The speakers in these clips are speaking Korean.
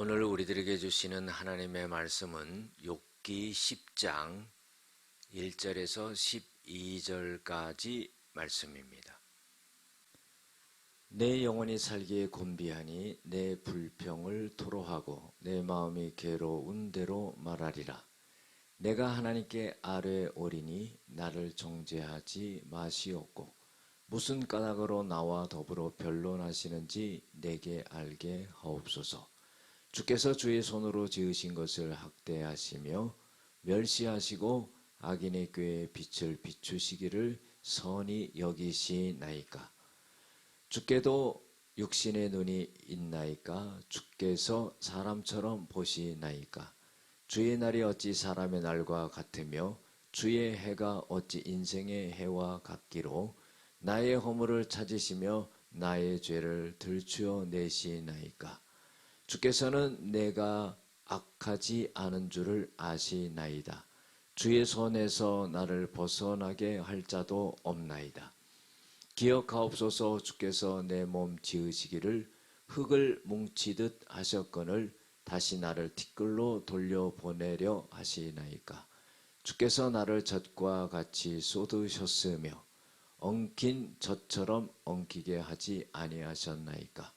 오늘 우리들에게 주시는 하나님의 말씀은 욥기 10장 1절에서 12절까지 말씀입니다. 내 영혼이 살기에 곤비하니 내 불평을 토로하고 내 마음이 괴로운 대로 말하리라. 내가 하나님께 아뢰오리니 나를 정죄하지 마시옵고 무슨 까닭으로 나와 더불어 변론하시는지 내게 알게 하옵소서. 주께서 주의 손으로 지으신 것을 학대하시며 멸시하시고 악인의 꾀에 빛을 비추시기를 선히 여기시나이까. 주께도 육신의 눈이 있나이까. 주께서 사람처럼 보시나이까. 주의 날이 어찌 사람의 날과 같으며 주의 해가 어찌 인생의 해와 같기로. 나의 허물을 찾으시며 나의 죄를 들추어 내시나이까. 주께서는 내가 악하지 않은 줄을 아시나이다. 주의 손에서 나를 벗어나게 할 자도 없나이다. 기억하옵소서. 주께서 내 몸 지으시기를 흙을 뭉치듯 하셨거늘 다시 나를 티끌로 돌려보내려 하시나이까. 주께서 나를 젖과 같이 쏟으셨으며 엉킨 젖처럼 엉키게 하지 아니하셨나이까.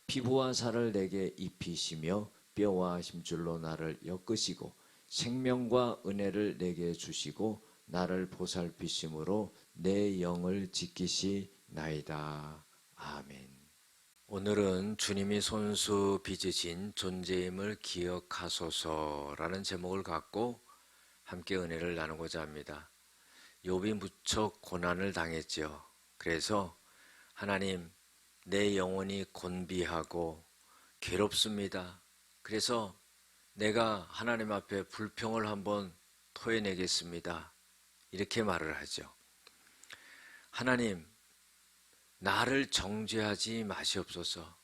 피부와 살을 내게 입히시며 뼈와 힘줄로 나를 엮으시고 생명과 은혜를 내게 주시고 나를 보살피심으로 내 영을 지키시나이다. 아멘. 오늘은 주님이 손수 빚으신 존재임을 기억하소서라는 제목을 갖고 함께 은혜를 나누고자 합니다. 욥이 무척 고난을 당했지요. 그래서 하나님, 내 영혼이 곤비하고 괴롭습니다. 그래서 내가 하나님 앞에 불평을 한번 토해내겠습니다. 이렇게 말을 하죠. 하나님, 나를 정죄하지 마시옵소서.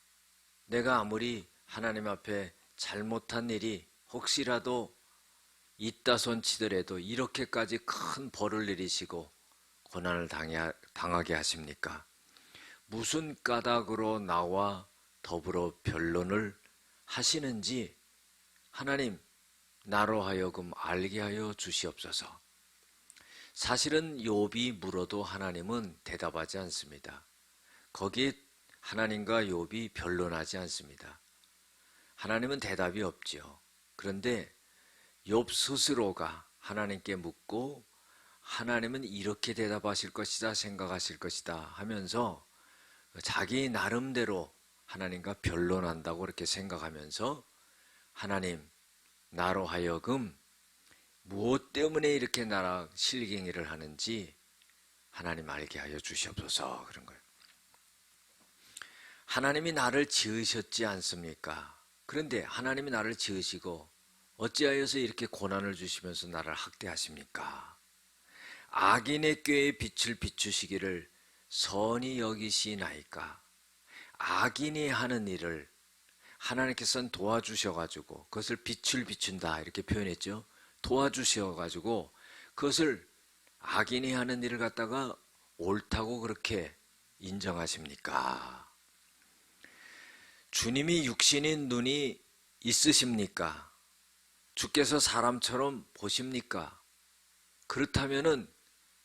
내가 아무리 하나님 앞에 잘못한 일이 혹시라도 있다 손치더라도 이렇게까지 큰 벌을 내리시고 고난을 당하게 하십니까? 무슨 까닭으로 나와 더불어 변론을 하시는지 하나님, 나로 하여금 알게 하여 주시옵소서. 사실은 욥이 물어도 하나님은 대답하지 않습니다. 거기에 하나님과 욥이 변론하지 않습니다. 하나님은 대답이 없지요. 그런데 욥 스스로가 하나님께 묻고 하나님은 이렇게 대답하실 것이다, 생각하실 것이다 하면서 자기 나름대로 하나님과 변론한다고 그렇게 생각하면서 하나님, 나로 하여금 무엇 때문에 이렇게 나랑 실갱이를 하는지 하나님 알게 하여 주시옵소서. 그런 거예요. 하나님이 나를 지으셨지 않습니까? 그런데 하나님이 나를 지으시고 어찌하여서 이렇게 고난을 주시면서 나를 학대하십니까? 악인의 꾀에 빛을 비추시기를 선히 여기시나이까. 악인이 하는 일을 하나님께서는 도와주셔가지고 그것을 빛을 비춘다 이렇게 표현했죠. 도와주셔가지고 그것을 악인이 하는 일을 갖다가 옳다고 그렇게 인정하십니까? 주님이 육신인 눈이 있으십니까? 주께서 사람처럼 보십니까? 그렇다면은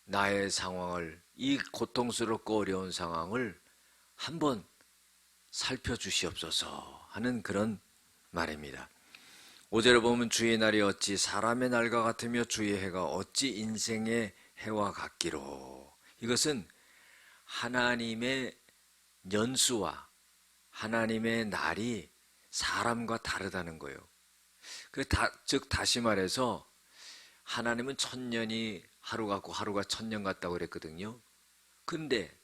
나의 상황을, 이 고통스럽고 어려운 상황을 한번 살펴주시옵소서 하는 그런 말입니다. 5절에 보면 주의 날이 어찌 사람의 날과 같으며 주의 해가 어찌 인생의 해와 같기로. 이것은 하나님의 년수와 하나님의 날이 사람과 다르다는 거예요. 즉 다시 말해서 하나님은 1000년이 하루 같고 하루가 1000년 같다고 그랬거든요. 근데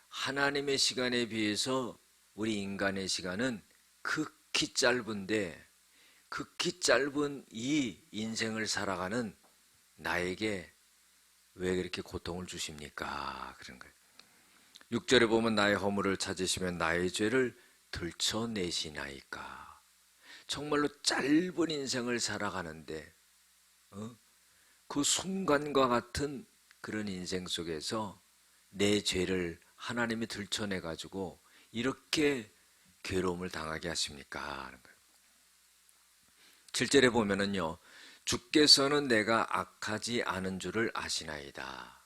하나님의 시간에 비해서 우리 인간의 시간은 극히 짧은데 극히 짧은 이 인생을 살아가는 나에게 왜 그렇게 고통을 주십니까? 그런 거예요. 6절에 보면 나의 허물을 찾으시면 나의 죄를 들춰내시나이까. 정말로 짧은 인생을 살아가는데 그 순간과 같은 그런 인생 속에서 내 죄를 하나님이 들춰내가지고 이렇게 괴로움을 당하게 하십니까? 하는 거예요. 7절에 보면은요, 주께서는 내가 악하지 않은 줄을 아시나이다.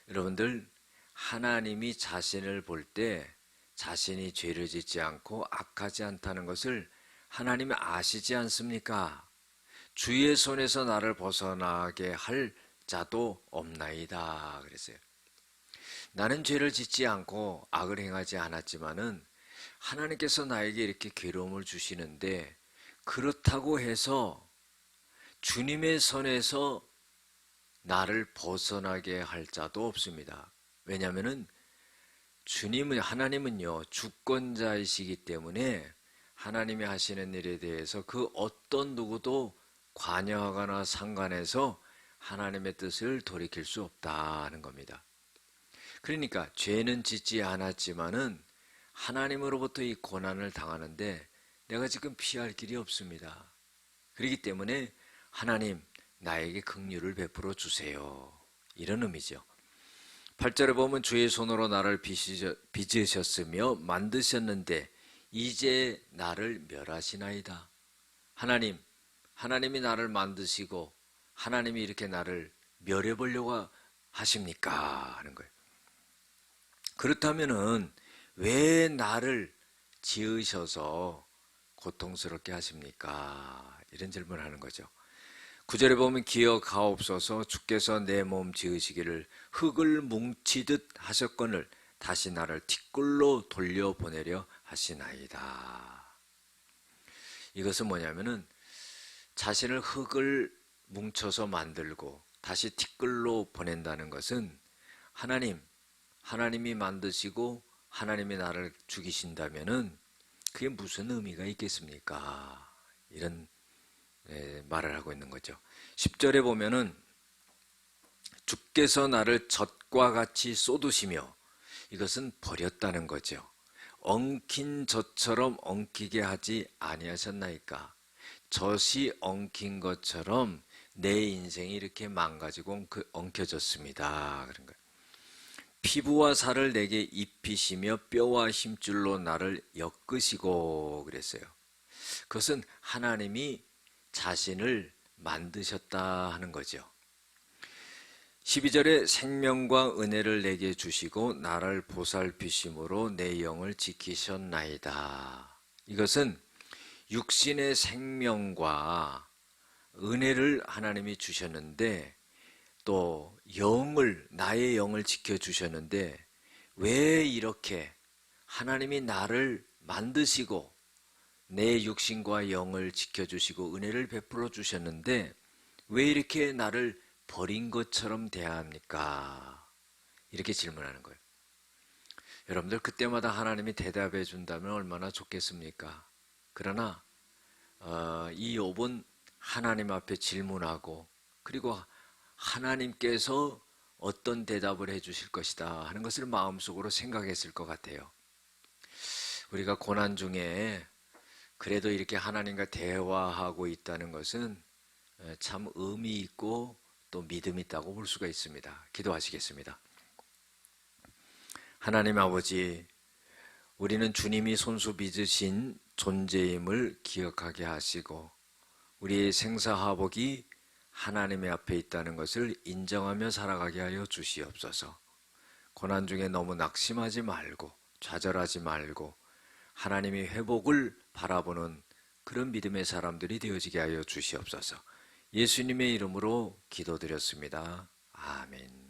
여러분들, 하나님이 자신을 볼 때 자신이 죄를 짓지 않고 악하지 않다는 것을 하나님이 아시지 않습니까? 주의 손에서 나를 벗어나게 할 자도 없나이다 그랬어요. 나는 죄를 짓지 않고 악을 행하지 않았지만은 하나님께서 나에게 이렇게 괴로움을 주시는데, 그렇다고 해서 주님의 손에서 나를 벗어나게 할 자도 없습니다. 왜냐하면은 하나님은요, 주권자이시기 때문에 하나님이 하시는 일에 대해서 그 어떤 누구도 관여하거나 상관해서 하나님의 뜻을 돌이킬 수 없다는 겁니다. 그러니까 죄는 짓지 않았지만은 하나님으로부터 이 고난을 당하는데 내가 지금 피할 길이 없습니다. 그렇기 때문에 하나님, 나에게 긍휼을 베풀어 주세요. 이런 의미죠. 8절에 보면 주의 손으로 나를 빚으셨으며 만드셨는데 이제 나를 멸하시나이다. 하나님이 나를 만드시고 하나님이 이렇게 나를 멸해보려고 하십니까? 하는 거예요. 그렇다면은 왜 나를 지으셔서 고통스럽게 하십니까? 이런 질문을 하는 거죠. 9절에 보면 기억하옵소서 주께서 내 몸 지으시기를 흙을 뭉치듯 하셨거늘 다시 나를 티끌로 돌려보내려 하시나이다. 이것은 뭐냐면은 자신을 흙을 뭉쳐서 만들고 다시 티끌로 보낸다는 것은 하나님이 만드시고 하나님이 나를 죽이신다면은 그게 무슨 의미가 있겠습니까? 이런 말을 하고 있는 거죠. 10절에 보면은 주께서 나를 젖과 같이 쏟으시며, 이것은 버렸다는 거죠. 엉킨 젖처럼 엉키게 하지 아니하셨나이까. 젖이 엉킨 것처럼 내 인생이 이렇게 망가지고 엉켜졌습니다. 그런 거예요. 피부와 살을 내게 입히시며 뼈와 힘줄로 나를 엮으시고 그랬어요. 그것은 하나님이 자신을 만드셨다 하는 거죠. 12절에 생명과 은혜를 내게 주시고 나를 보살피심으로 내 영을 지키셨나이다. 이것은 육신의 생명과 은혜를 하나님이 주셨는데 또 나의 영을 지켜주셨는데, 왜 이렇게 하나님이 나를 만드시고 내 육신과 영을 지켜주시고 은혜를 베풀어 주셨는데 왜 이렇게 나를 버린 것처럼 대합니까? 이렇게 질문하는 거예요. 여러분들, 그때마다 하나님이 대답해 준다면 얼마나 좋겠습니까? 그러나 이 욥은 하나님 앞에 질문하고 그리고 하나님께서 어떤 대답을 해 주실 것이다 하는 것을 마음속으로 생각했을 것 같아요. 우리가 고난 중에 그래도 이렇게 하나님과 대화하고 있다는 것은 참 의미 있고 또 믿음 있다고 볼 수가 있습니다. 기도하시겠습니다. 하나님 아버지, 우리는 주님이 손수 빚으신 존재임을 기억하게 하시고 우리의 생사화복이 하나님의 앞에 있다는 것을 인정하며 살아가게 하여 주시옵소서. 고난 중에 너무 낙심하지 말고 좌절하지 말고 하나님의 회복을 바라보는 그런 믿음의 사람들이 되어지게 하여 주시옵소서. 예수님의 이름으로 기도드렸습니다. 아멘.